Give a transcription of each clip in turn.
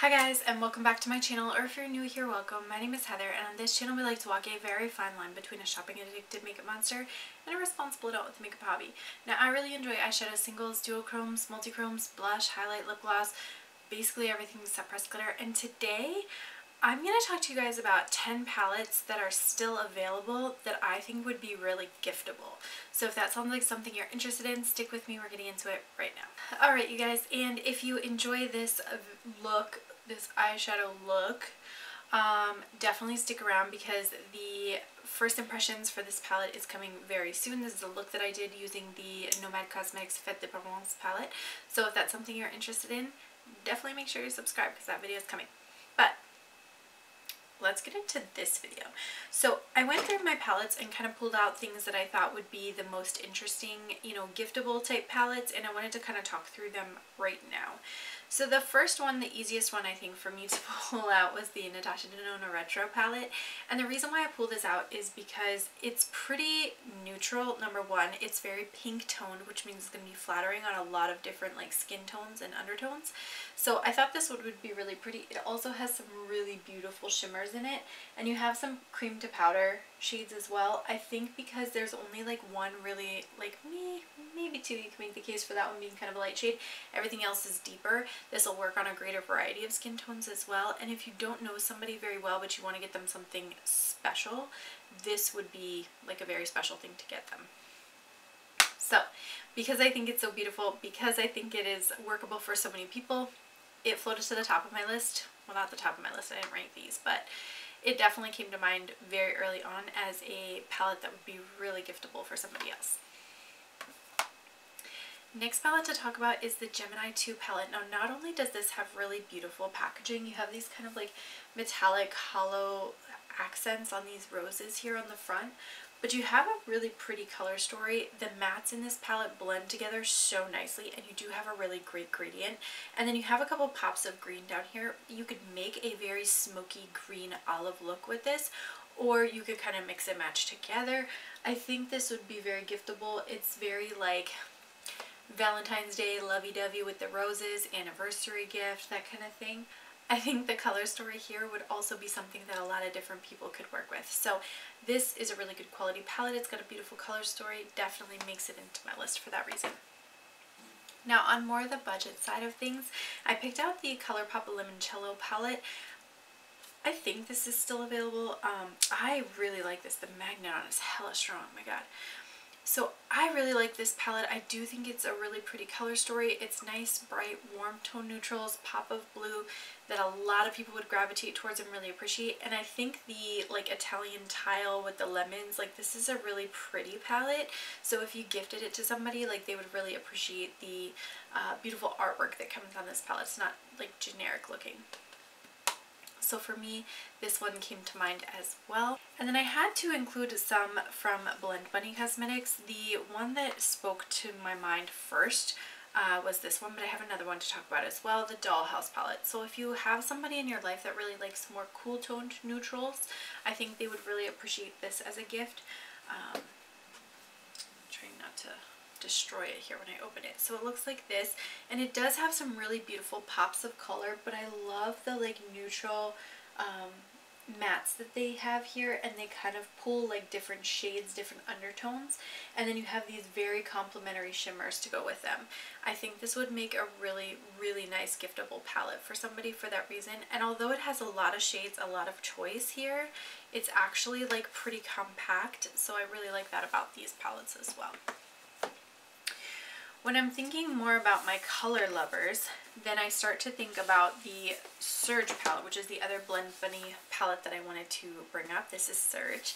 Hi guys, and welcome back to my channel, or if you're new here, welcome. My name is Heather, and on this channel we like to walk a very fine line between a shopping addicted makeup monster and a responsible adult with a makeup hobby. Now, I really enjoy eyeshadow singles, duochromes, multichromes, blush, highlight, lip gloss, basically everything except pressed glitter, and today I'm going to talk to you guys about 10 palettes that are still available that I think would be really giftable. So if that sounds like something you're interested in, stick with me. We're getting into it right now. Alright you guys, and if you enjoy this look, this eyeshadow look, definitely stick around because the first impressions for this palette is coming very soon. This is a look that I did using the Nomad Cosmetics Fête de Provence palette. So if that's something you're interested in, definitely make sure you subscribe because that video is coming. But let's get into this video. So I went through my palettes and kind of pulled out things that I thought would be the most interesting, giftable type palettes, and I wanted to kind of talk through them right now. So the first one, the easiest one I think for me to pull out, was the Natasha Denona Retro palette. And the reason why I pulled this out is because it's pretty neutral. Number one, it's very pink toned, which means it's going to be flattering on a lot of different like skin tones and undertones. So I thought this one would be really pretty. It also has some really beautiful shimmers in it, and you have some cream to powder shades as well. I think because there's only like one really, like maybe two, you can make the case for that one being kind of a light shade. Everything else is deeper. This will work on a greater variety of skin tones as well. And if you don't know somebody very well but you want to get them something special, this would be like a very special thing to get them. So because I think it's so beautiful, because I think it is workable for so many people, it floated to the top of my list. Well, not the top of my list, I didn't rank these, but it definitely came to mind very early on as a palette that would be really giftable for somebody else. Next palette to talk about is the Gemini II palette. Now, not only does this have really beautiful packaging, you have these kind of like metallic hollow accents on these roses here on the front, but you have a really pretty color story. The mattes in this palette blend together so nicely, and you do have a really great gradient. And then you have a couple pops of green down here. You could make a very smoky green olive look with this, or you could kind of mix and match together. I think this would be very giftable. It's very like Valentine's Day lovey-dovey with the roses, anniversary gift, that kind of thing. I think the color story here would also be something that a lot of different people could work with. So this is a really good quality palette. It's got a beautiful color story. Definitely makes it into my list for that reason. Now, on more of the budget side of things, I picked out the Colourpop Lemoncello palette. I think this is still available. I really like this. The magnet on it is hella strong. Oh my god. So I really like this palette. I do think it's a really pretty color story. It's nice, bright, warm tone neutrals, pop of blue that a lot of people would gravitate towards and really appreciate. And I think the like Italian tile with the lemons, like this is a really pretty palette. So if you gifted it to somebody, like they would really appreciate the beautiful artwork that comes on this palette. It's not like generic looking. So for me, this one came to mind as well. And then I had to include some from Blend Bunny Cosmetics. The one that spoke to my mind first was this one, but I have another one to talk about as well, the Dollhouse Palette. So if you have somebody in your life that really likes more cool toned neutrals, I think they would really appreciate this as a gift. I'm trying not to destroy it here when I open it. So it looks like this, and it does have some really beautiful pops of color, but I love the like neutral mattes that they have here, and they kind of pull like different shades, different undertones, and then you have these very complementary shimmers to go with them. I think this would make a really nice giftable palette for somebody for that reason. And although it has a lot of shades, a lot of choice here, it's actually like pretty compact, so I really like that about these palettes as well. When I'm thinking more about my color lovers, then I start to think about the Surge palette, which is the other Blend Bunny palette that I wanted to bring up. This is Surge,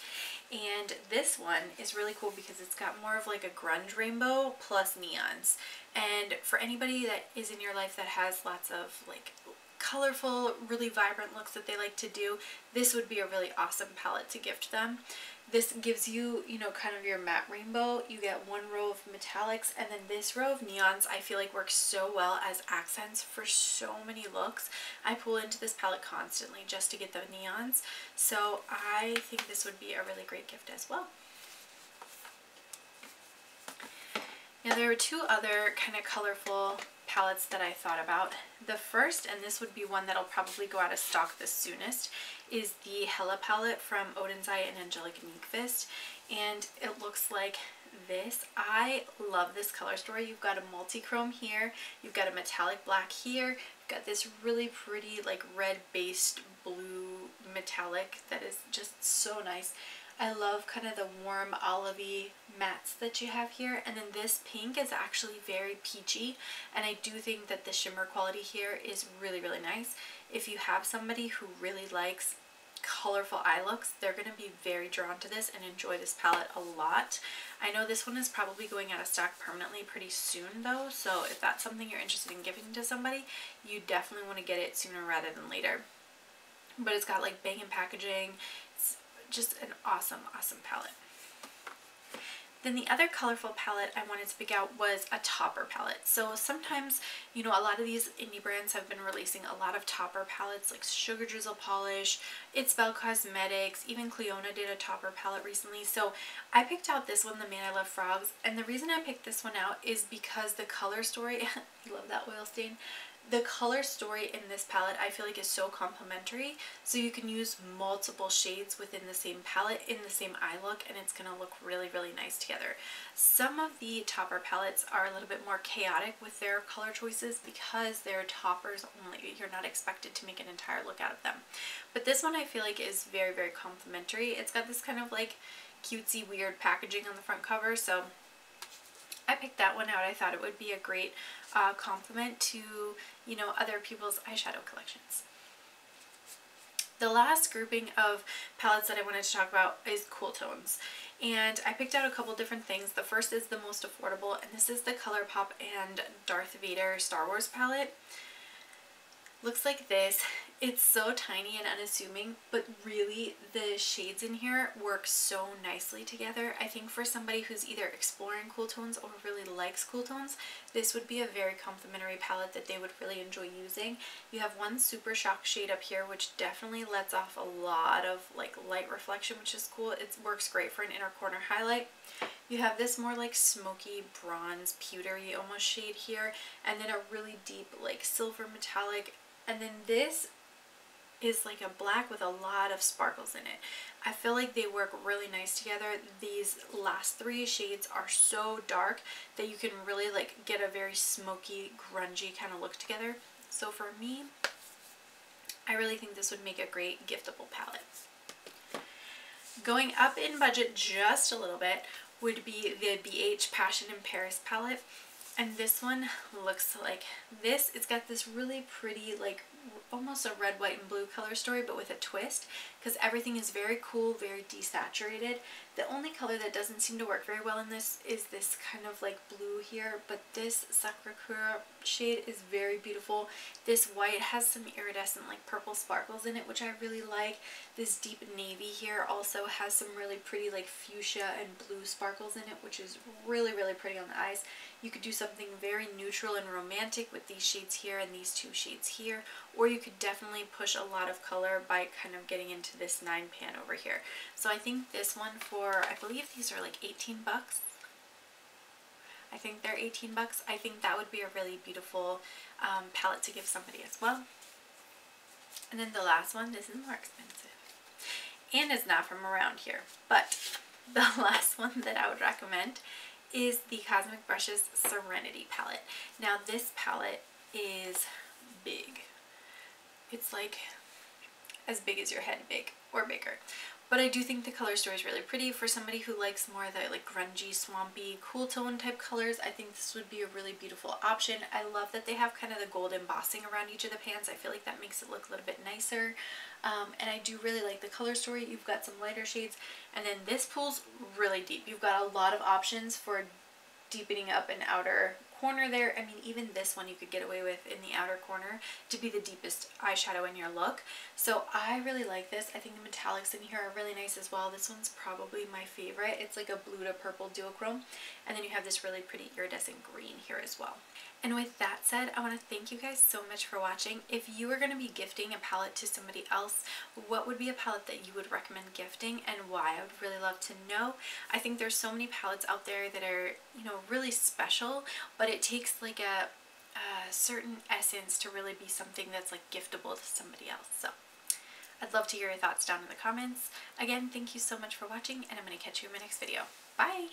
and this one is really cool because it's got more of like a grunge rainbow plus neons. And for anybody that is in your life that has lots of like colorful, really vibrant looks that they like to do, this would be a really awesome palette to gift them. This gives you, kind of your matte rainbow. You get one row of metallics, and then this row of neons I feel like works so well as accents for so many looks. I pull into this palette constantly just to get the neons, so I think this would be a really great gift as well. Now there are two other kind of colorful palettes that I thought about. The first, and this would be one that'll probably go out of stock the soonest, is the Hela palette from Odens and Angelica Nyqvist, and it looks like this. I love this color story. You've got a multi-chrome here, you've got a metallic black here, you've got this really pretty like red based blue metallic that is just so nice. I love kind of the warm olivey mattes that you have here, and then this pink is actually very peachy, and I do think that the shimmer quality here is really, really nice. If you have somebody who really likes colorful eye looks, they're going to be very drawn to this and enjoy this palette a lot. I know this one is probably going out of stock permanently pretty soon though, so if that's something you're interested in giving to somebody, you definitely want to get it sooner rather than later. But it's got like banging packaging. It's just an awesome, awesome palette. Then the other colorful palette I wanted to pick out was a topper palette. So sometimes, you know, a lot of these indie brands have been releasing a lot of topper palettes like Sugar Drizzle Polish, It's Belle Cosmetics, even Cleona did a topper palette recently. So I picked out this one, the Man I Love Frogs, and the reason I picked this one out is because the color story, you love that oil stain, the color story in this palette I feel like is so complementary, so you can use multiple shades within the same palette in the same eye look, and it's going to look really, really nice together. Some of the topper palettes are a little bit more chaotic with their color choices because they're toppers only. You're not expected to make an entire look out of them. But this one I feel like is very, very complementary. It's got this kind of like cutesy weird packaging on the front cover, so I picked that one out. I thought it would be a great complement to, you know, other people's eyeshadow collections. The last grouping of palettes that I wanted to talk about is cool tones. And I picked out a couple different things. The first is the most affordable, and this is the Colourpop and Darth Vader Star Wars palette. Looks like this. It's so tiny and unassuming, but really the shades in here work so nicely together. I think for somebody who's either exploring cool tones or really likes cool tones, this would be a very complimentary palette that they would really enjoy using. You have one super shock shade up here, which definitely lets off a lot of like light reflection, which is cool. It works great for an inner corner highlight. You have this more like smoky bronze pewtery almost shade here, and then a really deep like silver metallic, and then this is like a black with a lot of sparkles in it. I feel like they work really nice together. These last three shades are so dark that you can really like get a very smoky, grungy kind of look together. So for me, I really think this would make a great giftable palette. Going up in budget just a little bit would be the BH Passion in Paris palette. And this one looks like this. It's got this really pretty, like almost a red, white, and blue color story, but with a twist, because everything is very cool, very desaturated. The only color that doesn't seem to work very well in this is this kind of like blue here, but this Sacre-Cœur shade is very beautiful. This white has some iridescent like purple sparkles in it, which I really like. This deep navy here also has some really pretty like fuchsia and blue sparkles in it, which is really, really pretty on the eyes. You could do something very neutral and romantic with these shades here and these two shades here, or you could definitely push a lot of color by kind of getting into this 9 pan over here. So I think this one for, I believe these are like 18 bucks. I think they're 18 bucks. I think that would be a really beautiful palette to give somebody as well. And then the last one, this is more expensive and is not from around here, but the last one that I would recommend is the Cosmic Brushes Serenity palette. Now this palette is big. It's like as big as your head big or bigger. But I do think the color story is really pretty. For somebody who likes more of the like grungy, swampy, cool tone type colors, I think this would be a really beautiful option. I love that they have kind of the gold embossing around each of the pans. I feel like that makes it look a little bit nicer. And I do really like the color story. You've got some lighter shades, and then this pulls really deep. You've got a lot of options for deepening up an outer corner there. I mean, even this one you could get away with in the outer corner to be the deepest eyeshadow in your look. So I really like this. I think the metallics in here are really nice as well. This one's probably my favorite. It's like a blue to purple duochrome, and then you have this really pretty iridescent green here as well. And with that said, I want to thank you guys so much for watching. If you were going to be gifting a palette to somebody else, what would be a palette that you would recommend gifting and why? I would really love to know. I think there's so many palettes out there that are, you know, really special, but it takes like a certain essence to really be something that's like giftable to somebody else. So I'd love to hear your thoughts down in the comments. Again, thank you so much for watching, and I'm going to catch you in my next video. Bye!